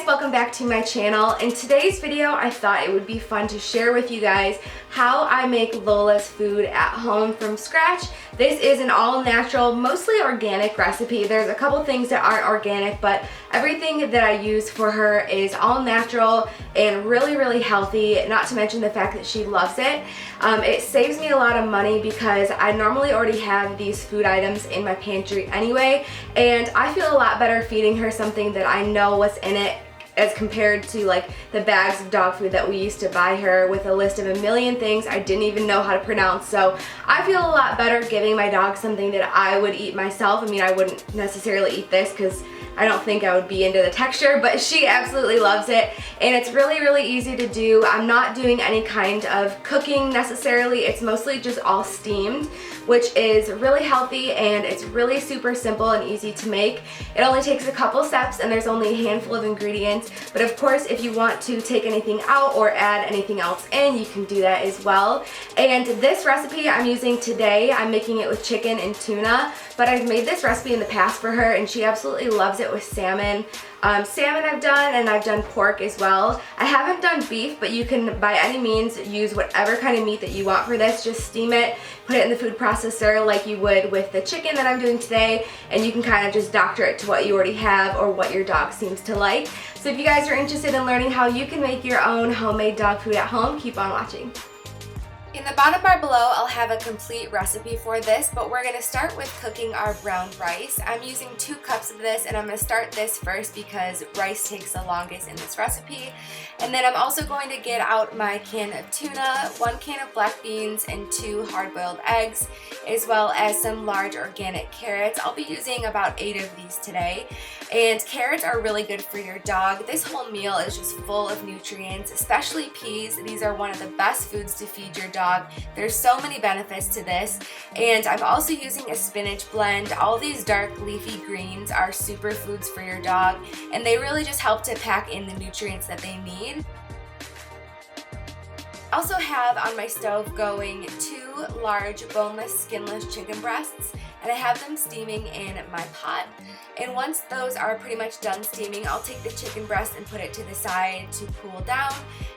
welcome back to my channel. In today's video, I thought it would be fun to share with you guys how I make Lola's food at home from scratch. This is an all-natural, mostly organic recipe. There's a couple things that aren't organic, but everything that I use for her is all natural and really healthy, not to mention the fact that she loves it. It saves me a lot of money because I normally already have these food items in my pantry anyway, and I feel a lot better feeding her something that I know what's in it as compared to like the bags of dog food that we used to buy her with a list of a million things I didn't even know how to pronounce. So I feel a lot better giving my dog something that I would eat myself. I mean, I wouldn't necessarily eat this because I don't think I would be into the texture, but she absolutely loves it, and it's really easy to do. I'm not doing any kind of cooking necessarily. It's mostly just all steamed, which is really healthy, and it's really super simple and easy to make. It only takes a couple steps, and there's only a handful of ingredients, but of course if you want to take anything out or add anything else in, you can do that as well. And this recipe I'm using today, I'm making it with chicken and tuna, but I've made this recipe in the past for her, and she absolutely loves it with salmon. Salmon I've done, and I've done pork as well. I haven't done beef, but you can by any means use whatever kind of meat that you want for this. Just steam it, put it in the food processor like you would with the chicken that I'm doing today, and you can kind of just doctor it to what you already have or what your dog seems to like. So if you guys are interested in learning how you can make your own homemade dog food at home, keep on watching. In the bottom bar below, I'll have a complete recipe for this, but we're going to start with cooking our brown rice. I'm using 2 cups of this, and I'm going to start this first because rice takes the longest in this recipe. And then I'm also going to get out my can of tuna, 1 can of black beans, and 2 hard-boiled eggs, as well as some large organic carrots. I'll be using about 8 of these today. And carrots are really good for your dog. This whole meal is just full of nutrients, especially peas. These are one of the best foods to feed your dog. There's so many benefits to this. And I'm also using a spinach blend. All these dark leafy greens are superfoods for your dog, and they really just help to pack in the nutrients that they need. I also have on my stove going 2 large boneless, skinless chicken breasts, and I have them steaming in my pot. And once those are pretty much done steaming, I'll take the chicken breast and put it to the side to cool down.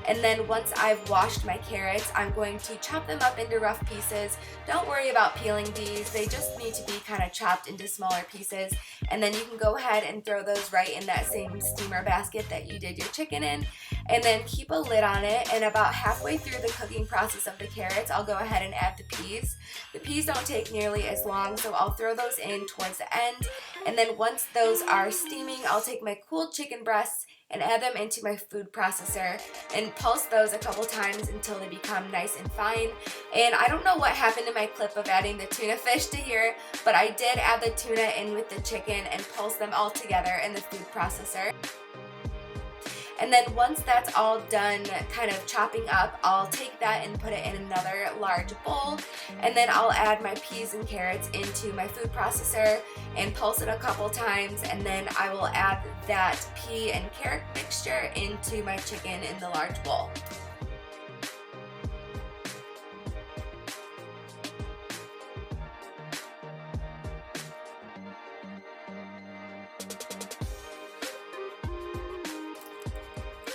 And then once I've washed my carrots, I'm going to chop them up into rough pieces. Don't worry about peeling these, they just need to be kind of chopped into smaller pieces. And then you can go ahead and throw those right in that same steamer basket that you did your chicken in. And then keep a lid on it, and about halfway through the cooking process of the carrots, I'll go ahead and add the peas. The peas don't take nearly as long, so I'll throw those in towards the end. And then once those are steaming, I'll take my cooled chicken breasts and add them into my food processor and pulse those a couple times until they become nice and fine. And I don't know what happened to my clip of adding the tuna fish to here, but I did add the tuna in with the chicken and pulse them all together in the food processor. And then once that's all done kind of chopping up, I'll take that and put it in another large bowl, and then I'll add my peas and carrots into my food processor and pulse it a couple times, and then I will add that pea and carrot mixture into my chicken in the large bowl.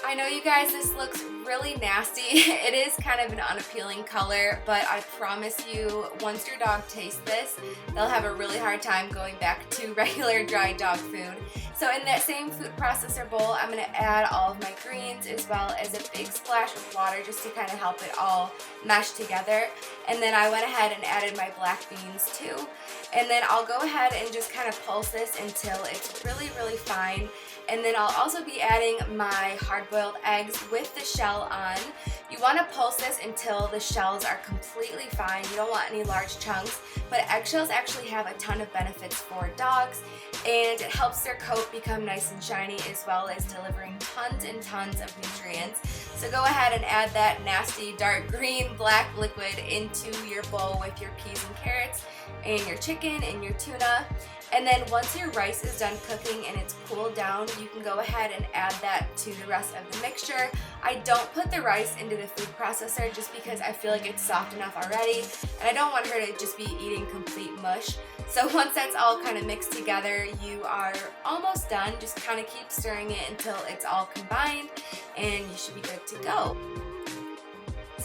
I know you guys, this looks really nasty. It is kind of an unappealing color, but I promise you, once your dog tastes this, they'll have a really hard time going back to regular dry dog food. So in that same food processor bowl, I'm going to add all of my greens as well as a big splash of water just to kind of help it all mesh together. And then I went ahead and added my black beans too. And then I'll go ahead and just kind of pulse this until it's really fine. And then I'll also be adding my hard-boiled eggs with the shell on. You want to pulse this until the shells are completely fine. You don't want any large chunks, but eggshells actually have a ton of benefits for dogs, and it helps their coat become nice and shiny, as well as delivering tons and tons of nutrients. So go ahead and add that nasty dark green black liquid into your bowl with your peas and carrots and your chicken and your tuna. And then once your rice is done cooking and it's cooled down, you can go ahead and add that to the rest of the mixture. I don't put the rice into the food processor just because I feel like it's soft enough already, and I don't want her to just be eating complete mush. So once that's all kind of mixed together, you are almost done. Just kind of keep stirring it until it's all combined and you should be good to go.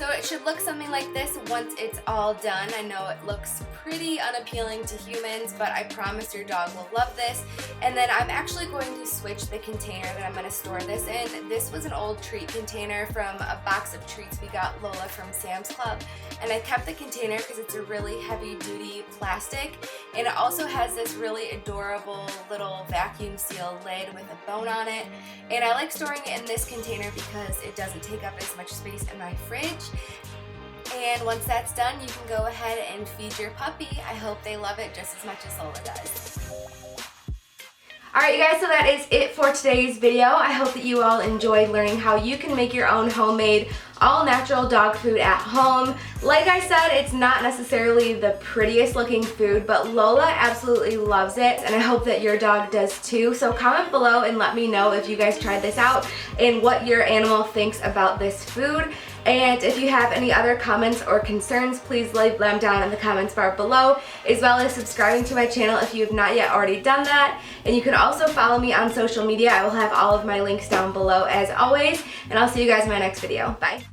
So it should look something like this once it's all done. I know it looks pretty unappealing to humans, but I promise your dog will love this. And then I'm actually going to switch the container that I'm going to store this in. This was an old treat container from a box of treats we got Lola from Sam's Club. And I kept the container because it's a really heavy duty plastic. And it also has this really adorable little vacuum seal lid with a bone on it. And I like storing it in this container because it doesn't take up as much space in my fridge. And once that's done, you can go ahead and feed your puppy. I hope they love it just as much as Lola does. Alright you guys, so that is it for today's video. I hope that you all enjoyed learning how you can make your own homemade all-natural dog food at home. Like I said, it's not necessarily the prettiest looking food, but Lola absolutely loves it, and I hope that your dog does too. So comment below and let me know if you guys tried this out and what your animal thinks about this food. And if you have any other comments or concerns, please leave them down in the comments bar below, as well as subscribing to my channel if you have not yet already done that. And you can also follow me on social media. I will have all of my links down below as always, and I'll see you guys in my next video. Bye.